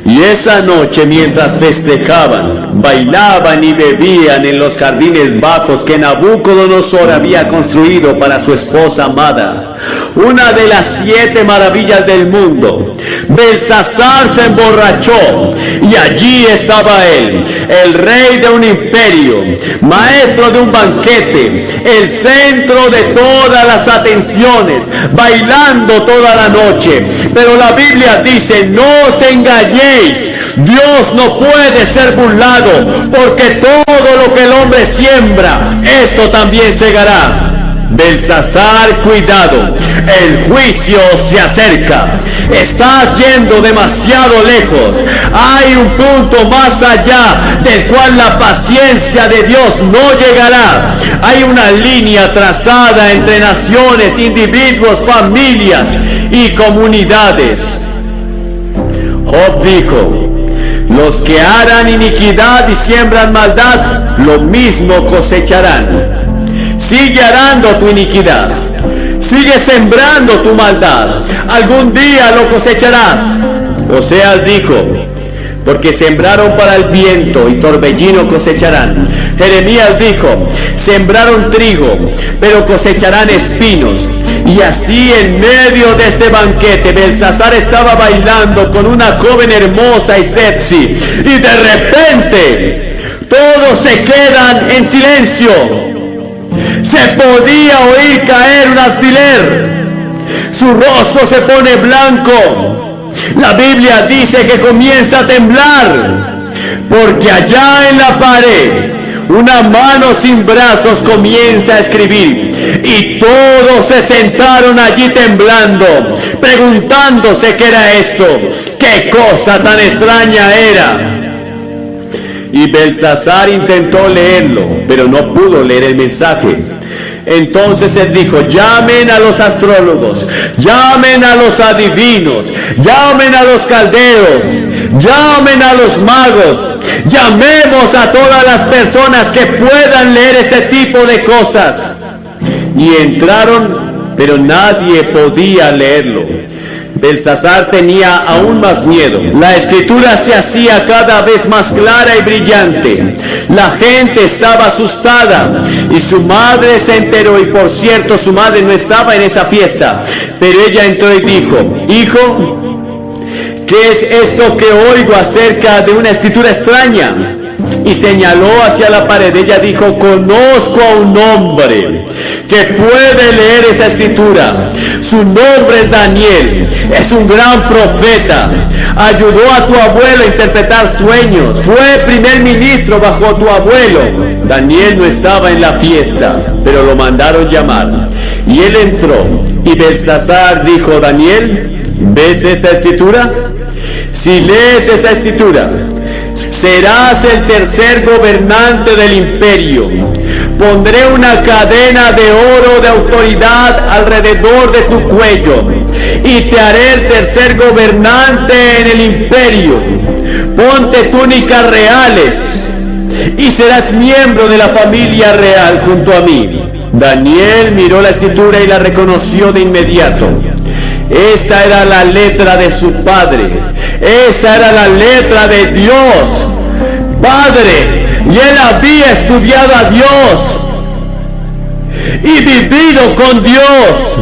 Y esa noche, mientras festejaban, bailaban y bebían en los jardines bajos que Nabucodonosor había construido para su esposa amada, una de las 7 maravillas del mundo. Belsasar se emborrachó y allí estaba él, el rey de un imperio, maestro de un banquete, el centro de todas las atenciones, bailando toda la noche. Pero la Biblia dice: no os engañéis, Dios no puede ser burlado, porque todo lo que el hombre siembra, esto también segará. Belsasar, cuidado, el juicio se acerca. Estás yendo demasiado lejos. Hay un punto más allá del cual la paciencia de Dios no llegará. Hay una línea trazada entre naciones, individuos, familias y comunidades. Job dijo: los que harán iniquidad y siembran maldad, lo mismo cosecharán. Sigue arando tu iniquidad, sigue sembrando tu maldad, algún día lo cosecharás. Oseas dijo: porque sembraron para el viento y torbellino cosecharán. Jeremías dijo: sembraron trigo, pero cosecharán espinos. Y así, en medio de este banquete, Belsasar estaba bailando con una joven hermosa y sexy, y de repente todos se quedan en silencio. Se podía oír caer un alfiler. Su rostro se pone blanco. La Biblia dice que comienza a temblar, porque allá en la pared una mano sin brazos comienza a escribir, y todos se sentaron allí temblando, preguntándose qué era esto, qué cosa tan extraña era. Y Belsasar intentó leerlo, pero no pudo leer el mensaje. Entonces él dijo: llamen a los astrólogos, llamen a los adivinos, llamen a los caldeos, llamen a los magos, llamemos a todas las personas que puedan leer este tipo de cosas. Y entraron, pero nadie podía leerlo. Belsasar tenía aún más miedo. La escritura se hacía cada vez más clara y brillante. La gente estaba asustada y su madre se enteró. Y por cierto, su madre no estaba en esa fiesta, pero ella entró y dijo: hijo, ¿qué es esto que oigo acerca de una escritura extraña? Y señaló hacia la pared. Ella dijo: conozco a un hombre que puede leer esa escritura. Su nombre es Daniel, es un gran profeta. Ayudó a tu abuelo a interpretar sueños, fue primer ministro bajo tu abuelo. Daniel no estaba en la fiesta, pero lo mandaron llamar. Y él entró, y Belsasar dijo: Daniel, ¿ves esa escritura? Si lees esa escritura, serás el tercer gobernante del imperio. Pondré una cadena de oro de autoridad alrededor de tu cuello y te haré el tercer gobernante en el imperio. Ponte túnicas reales y serás miembro de la familia real junto a mí. Daniel miró la escritura y la reconoció de inmediato. Esta era la letra de su padre. Esa era la letra de Dios Padre. Y él había estudiado a Dios y vivido con Dios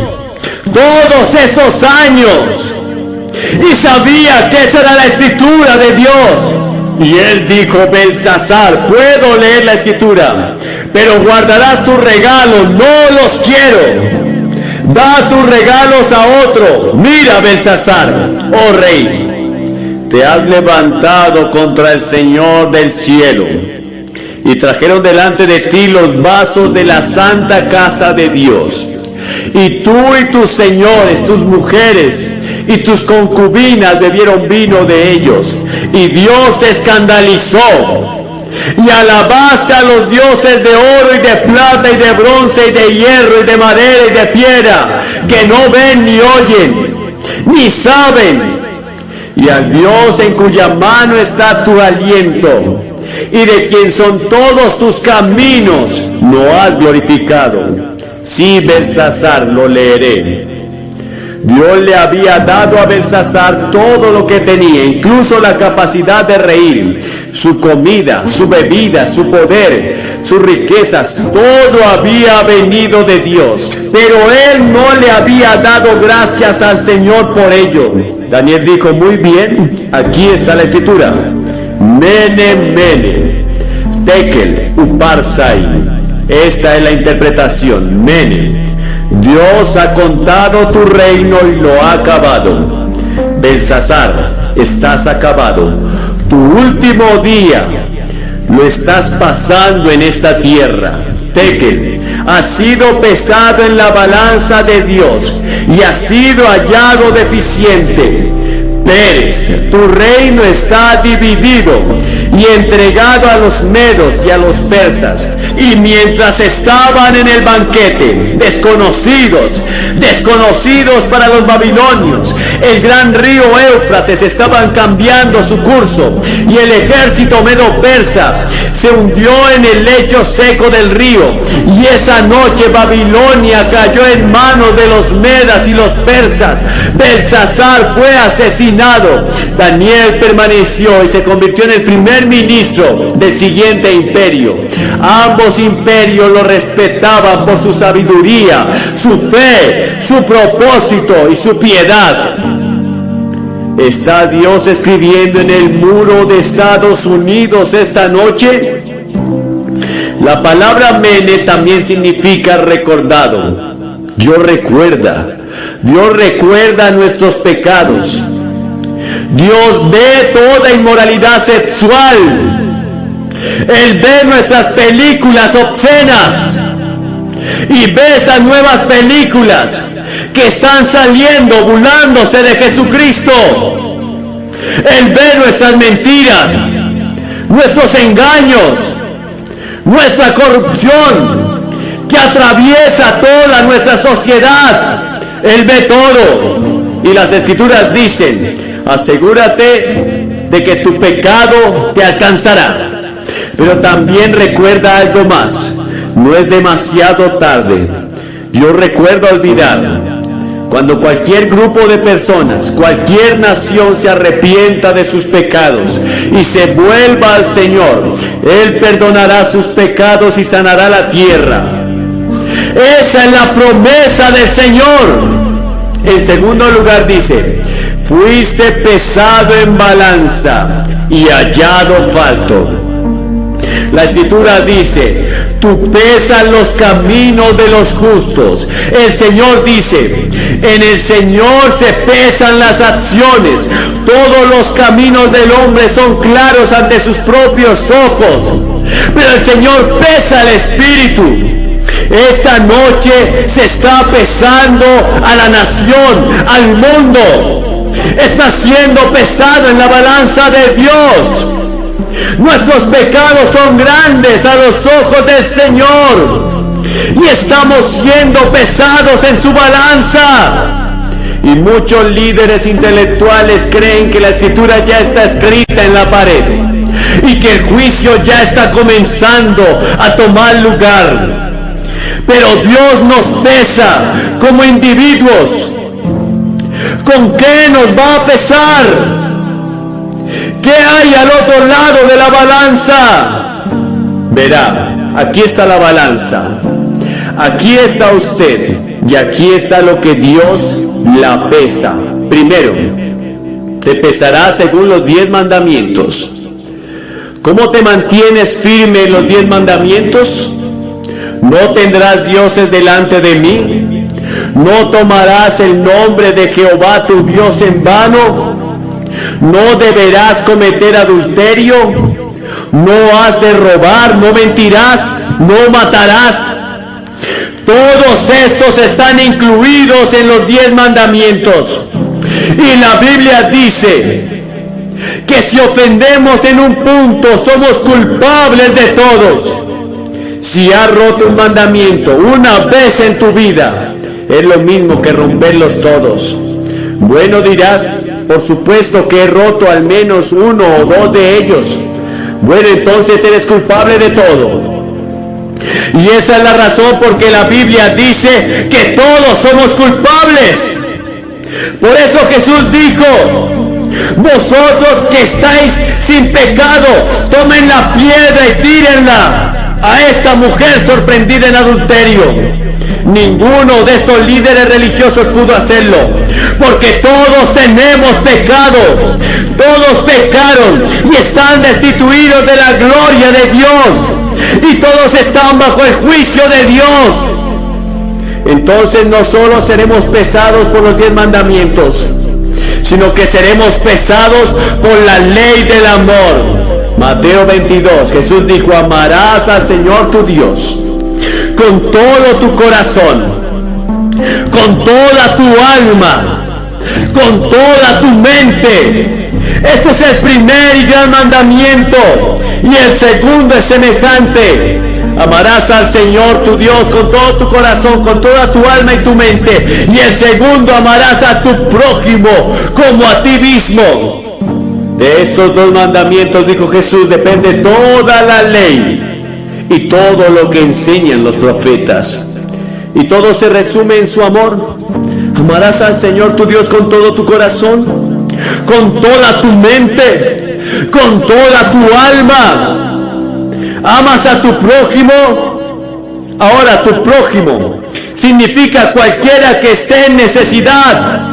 todos esos años. Y sabía que esa era la escritura de Dios. Y él dijo: Belsasar, puedo leer la escritura, pero guardarás tus regalos, no los quiero. Da tus regalos a otro. Mira, Belsasar, oh rey, te has levantado contra el Señor del cielo, y trajeron delante de ti los vasos de la santa casa de Dios. Y tú y tus señores, tus mujeres y tus concubinas bebieron vino de ellos, y Dios se escandalizó. Y alabaste a los dioses de oro y de plata y de bronce y de hierro y de madera y de piedra, que no ven ni oyen ni saben, y al Dios en cuya mano está tu aliento y de quien son todos tus caminos, no has glorificado. Sí, Belsasar, lo leeré. Dios le había dado a Belsasar todo lo que tenía, incluso la capacidad de reír, su comida, su bebida, su poder, sus riquezas, todo había venido de Dios, pero él no le había dado gracias al Señor por ello. Daniel dijo, muy bien, aquí está la escritura. Mene, mene, tekel, uparsai. Esta es la interpretación. Mene, Dios ha contado tu reino y lo ha acabado. Belsasar, estás acabado. Tu último día lo estás pasando en esta tierra. Tekel, has sido pesado en la balanza de Dios y has sido hallado deficiente. Pérez, tu reino está dividido y entregado a los medos y a los persas. Y mientras estaban en el banquete, desconocidos para los babilonios, el gran río Éufrates estaban cambiando su curso y el ejército medo-persa se hundió en el lecho seco del río. Y esa noche Babilonia cayó en manos de los medas y los persas. Belsasar fue asesinado. Daniel permaneció y se convirtió en el primer ministro del siguiente imperio. Ambos imperios lo respetaban por su sabiduría, su fe, su propósito y su piedad. ¿Está Dios escribiendo en el muro de Estados Unidos esta noche? La palabra mene también significa recordado. Dios recuerda nuestros pecados. Dios ve toda inmoralidad sexual. Él ve nuestras películas obscenas y ve estas nuevas películas que están saliendo burlándose de Jesucristo. Él ve nuestras mentiras, nuestros engaños, nuestra corrupción que atraviesa toda nuestra sociedad. Él ve todo. Y las escrituras dicen, asegúrate de que tu pecado te alcanzará. Pero también recuerda algo más. No es demasiado tarde. Dios recuerda olvidar. Cuando cualquier grupo de personas, cualquier nación se arrepienta de sus pecados y se vuelva al Señor, Él perdonará sus pecados y sanará la tierra. Esa es la promesa del Señor. En segundo lugar dice, fuiste pesado en balanza y hallado falto. La escritura dice, tú pesas los caminos de los justos. El Señor dice, en el Señor se pesan las acciones. Todos los caminos del hombre son claros ante sus propios ojos. Pero el Señor pesa el espíritu. Esta noche se está pesando a la nación, al mundo. Está siendo pesado en la balanza de Dios. Nuestros pecados son grandes a los ojos del Señor y estamos siendo pesados en su balanza. Y muchos líderes intelectuales creen que la escritura ya está escrita en la pared y que el juicio ya está comenzando a tomar lugar. Pero Dios nos pesa como individuos. ¿Con qué nos va a pesar? ¿Qué hay al otro lado de la balanza? Verá, aquí está la balanza. Aquí está usted. Y aquí está lo que Dios la pesa. Primero, te pesará según los 10 mandamientos. ¿Cómo te mantienes firme en los 10 mandamientos? No tendrás dioses delante de mí. No tomarás el nombre de Jehová tu Dios en vano. No deberás cometer adulterio, no has de robar, no mentirás, no matarás. Todos estos están incluidos en los 10 mandamientos. Y la Biblia dice que si ofendemos en un punto, somos culpables de todos. Si has roto un mandamiento una vez en tu vida, es lo mismo que romperlos todos. Bueno, dirás, por supuesto que he roto al menos uno o dos de ellos. Bueno, entonces eres culpable de todo. Y esa es la razón por que la Biblia dice que todos somos culpables. Por eso Jesús dijo: vosotros que estáis sin pecado, tomen la piedra y tírenla a esta mujer sorprendida en adulterio. Ninguno de estos líderes religiosos pudo hacerlo, porque todos tenemos pecado, todos pecaron y están destituidos de la gloria de Dios, y todos están bajo el juicio de Dios. Entonces no solo seremos pesados por los 10 mandamientos, sino que seremos pesados por la ley del amor. Mateo 22, Jesús dijo: amarás al Señor tu Dios con todo tu corazón, con toda tu alma, con toda tu mente. Este es el primer y gran mandamiento, y el segundo es semejante: amarás al Señor tu Dios con todo tu corazón, con toda tu alma y tu mente. Y el segundo, amarás a tu prójimo como a ti mismo. De estos 2 mandamientos, dijo Jesús, depende toda la ley y todo lo que enseñan los profetas. Y todo se resume en su amor. Amarás al Señor tu Dios con todo tu corazón, con toda tu mente, con toda tu alma. Amas a tu prójimo. Ahora, tu prójimo significa cualquiera que esté en necesidad.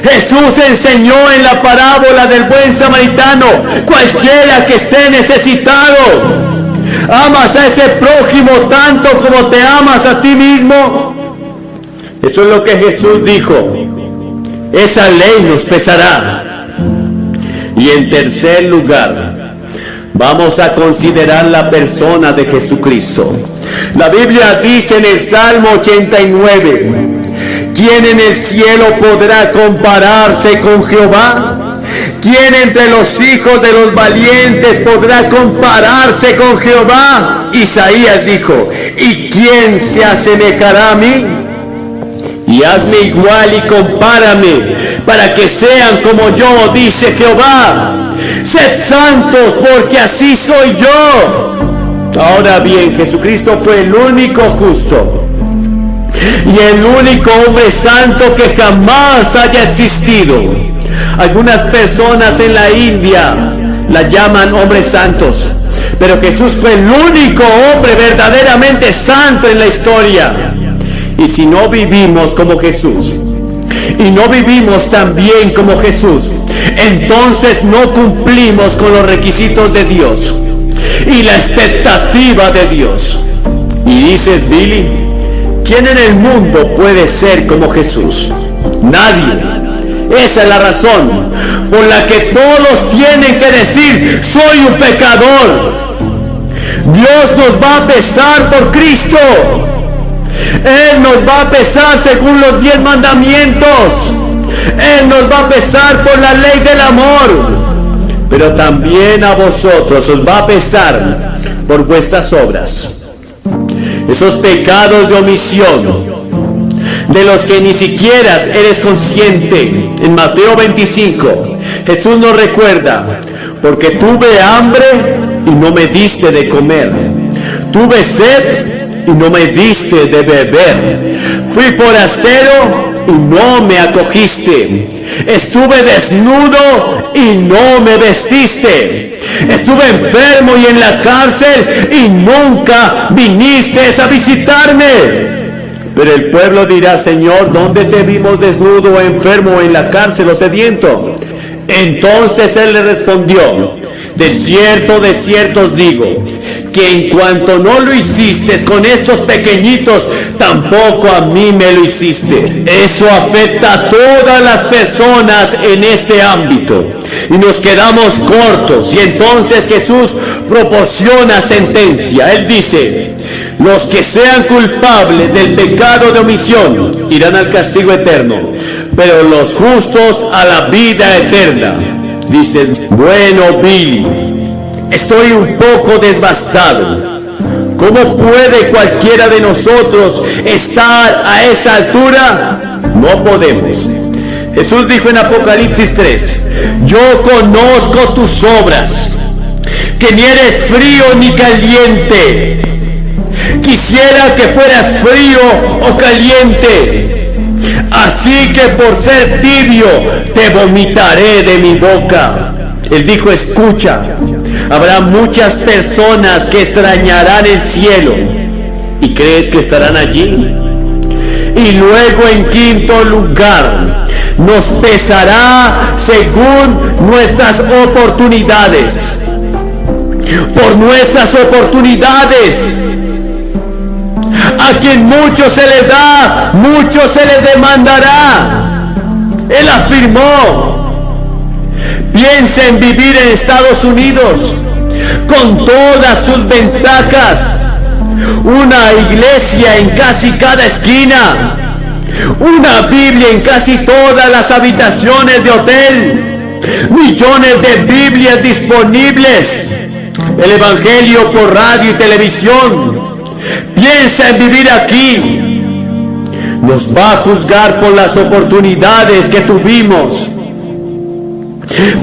Jesús enseñó en la parábola del buen samaritano: cualquiera que esté necesitado. ¿Amas a ese prójimo tanto como te amas a ti mismo? Eso es lo que Jesús dijo. Esa ley nos pesará. Y en tercer lugar, vamos a considerar la persona de Jesucristo. La Biblia dice en el Salmo 89: ¿quién en el cielo podrá compararse con Jehová? ¿Quién entre los hijos de los valientes podrá compararse con Jehová? Isaías dijo: ¿y quién se asemejará a mí? Y hazme igual y compárame, para que sean como yo, dice Jehová. Sed santos, porque así soy yo. Ahora bien, Jesucristo fue el único justo y el único hombre santo que jamás haya existido. Algunas personas en la India la llaman hombres santos, pero Jesús fue el único hombre verdaderamente santo en la historia. Y si no vivimos como Jesús, y no vivimos tan bien como Jesús, entonces no cumplimos con los requisitos de Dios y la expectativa de Dios. Y dices: Billy, ¿quién en el mundo puede ser como Jesús? Nadie. Esa es la razón por la que todos tienen que decir: soy un pecador. Dios nos va a pesar por Cristo. Él nos va a pesar según los 10 mandamientos. Él nos va a pesar por la ley del amor. Pero también a vosotros os va a pesar por vuestras obras. Esos pecados de omisión de los que ni siquiera eres consciente. En Mateo 25, Jesús nos recuerda: porque tuve hambre y no me diste de comer, tuve sed y no me diste de beber, fui forastero y no me acogiste, estuve desnudo y no me vestiste, estuve enfermo y en la cárcel y nunca viniste a visitarme. Pero el pueblo dirá: Señor, ¿dónde te vimos desnudo o enfermo, en la cárcel o sediento? Entonces él le respondió: de cierto os digo, que en cuanto no lo hiciste con estos pequeñitos, tampoco a mí me lo hiciste. Eso afecta a todas las personas en este ámbito, y nos quedamos cortos. Y entonces Jesús proporciona sentencia. Él dice: los que sean culpables del pecado de omisión irán al castigo eterno, pero los justos a la vida eterna. Dices: bueno, Billy, estoy un poco devastado. ¿Cómo puede cualquiera de nosotros estar a esa altura? No podemos. Jesús dijo en Apocalipsis 3: yo conozco tus obras, que ni eres frío ni caliente. Quisiera que fueras frío o caliente. Así que por ser tibio te vomitaré de mi boca. Él dijo, escucha, habrá muchas personas que extrañarán el cielo. ¿Y crees que estarán allí? Y luego, en quinto lugar, nos pesará según nuestras oportunidades. Por nuestras oportunidades. A quien mucho se le da, mucho se le demandará. Él afirmó. Piensa en vivir en Estados Unidos con todas sus ventajas. Una iglesia en casi cada esquina. Una Biblia en casi todas las habitaciones de hotel. Millones de Biblias disponibles. El Evangelio por radio y televisión. Piensa en vivir aquí. Nos va a juzgar por las oportunidades que tuvimos.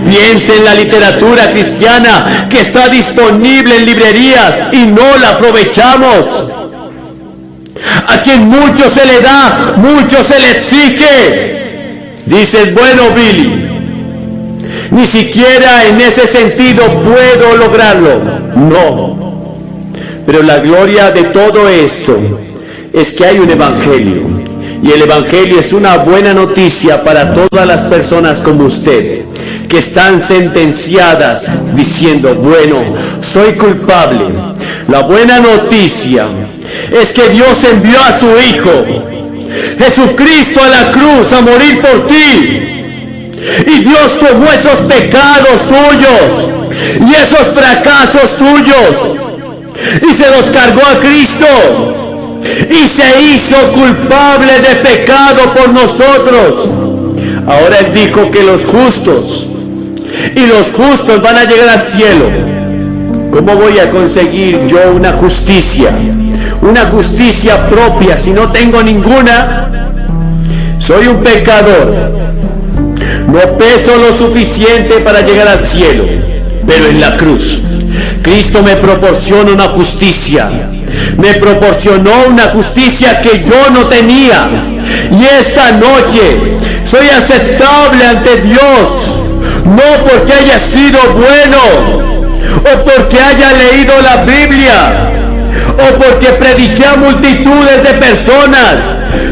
Piensa en la literatura cristiana que está disponible en librerías y no la aprovechamos. A quien mucho se le da, mucho se le exige. Dices, bueno, Billy, ni siquiera en ese sentido puedo lograrlo. No. Pero la gloria de todo esto es que hay un evangelio. Y el evangelio es una buena noticia para todas las personas como usted, que están sentenciadas diciendo, bueno, soy culpable. La buena noticia es que Dios envió a su Hijo, Jesucristo, a la cruz a morir por ti. Y Dios tomó esos pecados tuyos y esos fracasos tuyos y se los cargó a Cristo. Y se hizo culpable de pecado por nosotros. Ahora Él dijo que los justos van a llegar al cielo. ¿Cómo voy a conseguir yo una justicia propia si no tengo ninguna? Soy un pecador. No peso lo suficiente para llegar al cielo, pero en la cruz Cristo me proporciona una justicia. Me proporcionó una justicia que yo no tenía. Y esta noche soy aceptable ante Dios, no porque haya sido bueno, o porque haya leído la Biblia, o porque prediqué a multitudes de personas.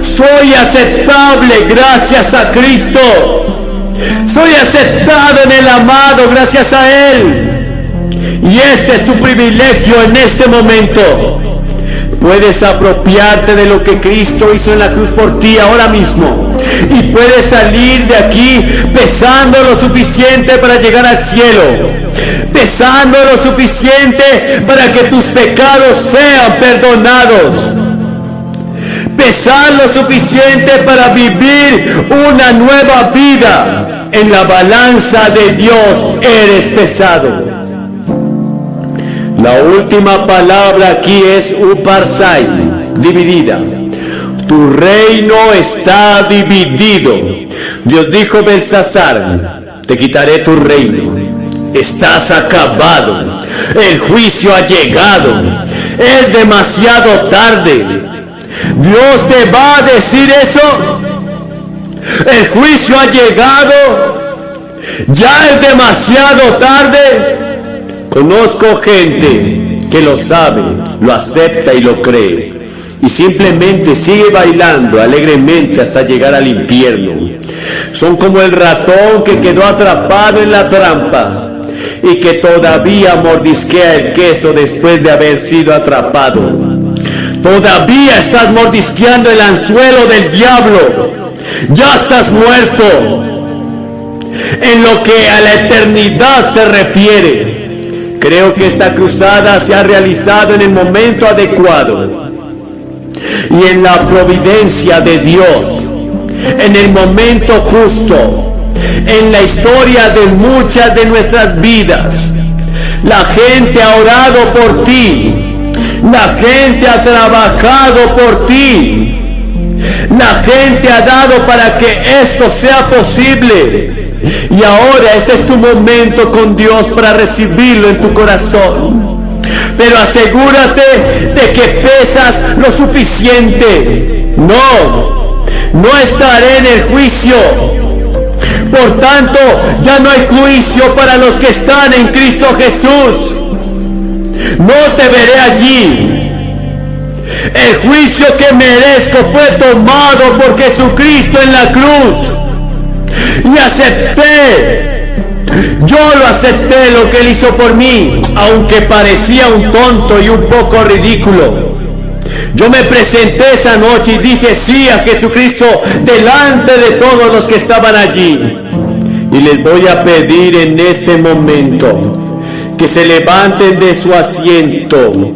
Soy aceptable gracias a Cristo. Soy aceptado en el amado gracias a Él. Y este es tu privilegio en este momento. Puedes apropiarte de lo que Cristo hizo en la cruz por ti ahora mismo. Y puedes salir de aquí pesando lo suficiente para llegar al cielo. Pesando lo suficiente para que tus pecados sean perdonados. Pesar lo suficiente para vivir una nueva vida. En la balanza de Dios eres pesado. La última palabra aquí es uparsai, dividida. Tu reino está dividido. Dios dijo a Belsasar, te quitaré tu reino. Estás acabado. El juicio ha llegado. Es demasiado tarde. Dios te va a decir eso. El juicio ha llegado. Ya es demasiado tarde. Conozco gente que lo sabe, lo acepta y lo cree, y simplemente sigue bailando alegremente hasta llegar al infierno. Son como el ratón que quedó atrapado en la trampa y que todavía mordisquea el queso después de haber sido atrapado. Todavía estás mordisqueando el anzuelo del diablo. Ya estás muerto. En lo que a la eternidad se refiere, creo que esta cruzada se ha realizado en el momento adecuado y en la providencia de Dios, en el momento justo, en la historia de muchas de nuestras vidas. La gente ha orado por ti, la gente ha trabajado por ti, la gente ha dado para que esto sea posible. Y ahora este es tu momento con Dios para recibirlo en tu corazón. Pero asegúrate de que pesas lo suficiente. No, no estaré en el juicio. Por tanto, ya no hay juicio para los que están en Cristo Jesús. No te veré allí. El juicio que merezco fue tomado por Jesucristo en la cruz. Y acepté. Yo lo acepté lo que Él hizo por mí, aunque parecía un tonto y un poco ridículo. Yo me presenté esa noche y dije sí a Jesucristo delante de todos los que estaban allí. Y les voy a pedir en este momento que se levanten de su asiento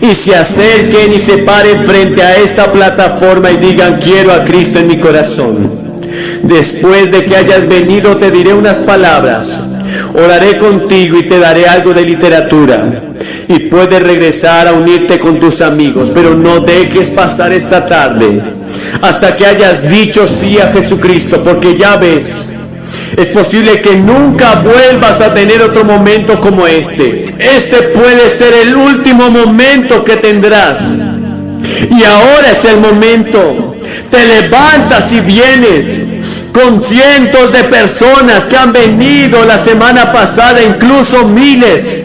y se acerquen y se paren frente a esta plataforma y digan: quiero a Cristo en mi corazón. Después de que hayas venido te diré unas palabras, oraré contigo y te daré algo de literatura. Y puedes regresar a unirte con tus amigos, pero no dejes pasar esta tarde hasta que hayas dicho sí a Jesucristo, porque ya ves, es posible que nunca vuelvas a tener otro momento como este. Este puede ser el último momento que tendrás. Y ahora es el momento. Te levantas y vienes con cientos de personas que han venido la semana pasada, incluso miles.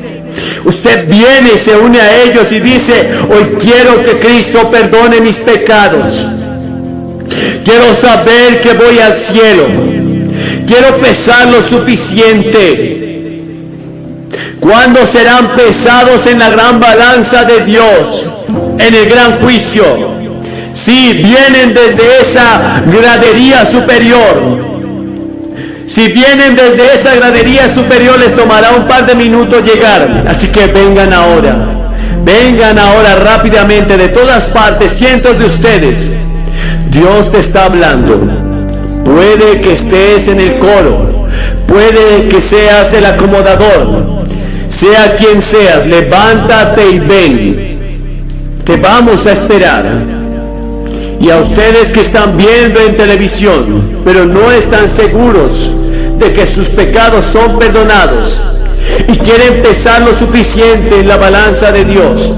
Usted viene y se une a ellos y dice: hoy quiero que Cristo perdone mis pecados. Quiero saber que voy al cielo. Quiero pesar lo suficiente. ¿Cuándo serán pesados en la gran balanza de Dios? En el gran juicio. Si vienen desde esa gradería superior. Si vienen desde esa gradería superior, les tomará un par de minutos llegar. Así que vengan ahora. Vengan ahora rápidamente de todas partes, cientos de ustedes. Dios te está hablando. Puede que estés en el coro. Puede que seas el acomodador. Sea quien seas, levántate y ven. Te vamos a esperar. Y a ustedes que están viendo en televisión, pero no están seguros de que sus pecados son perdonados y quieren pesar lo suficiente en la balanza de Dios,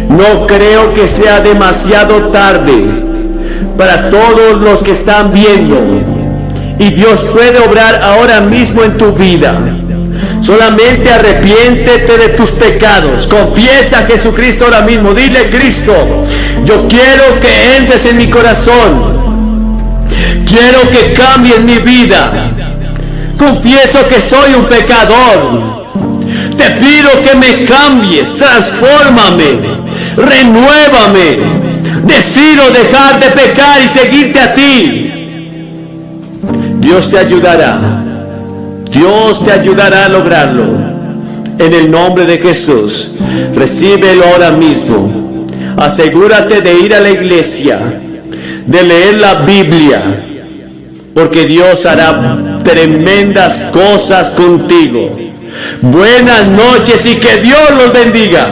no creo que sea demasiado tarde para todos los que están viendo. Y Dios puede obrar ahora mismo en tu vida. Solamente arrepiéntete de tus pecados. Confiesa a Jesucristo ahora mismo. Dile: Cristo, yo quiero que entres en mi corazón. Quiero que cambies mi vida. Confieso que soy un pecador. Te pido que me cambies, transfórmame, renuévame. Decido dejar de pecar y seguirte a ti. Dios te ayudará. Dios te ayudará a lograrlo. En el nombre de Jesús, recíbelo ahora mismo. Asegúrate de ir a la iglesia, de leer la Biblia, porque Dios hará tremendas cosas contigo. Buenas noches y que Dios los bendiga.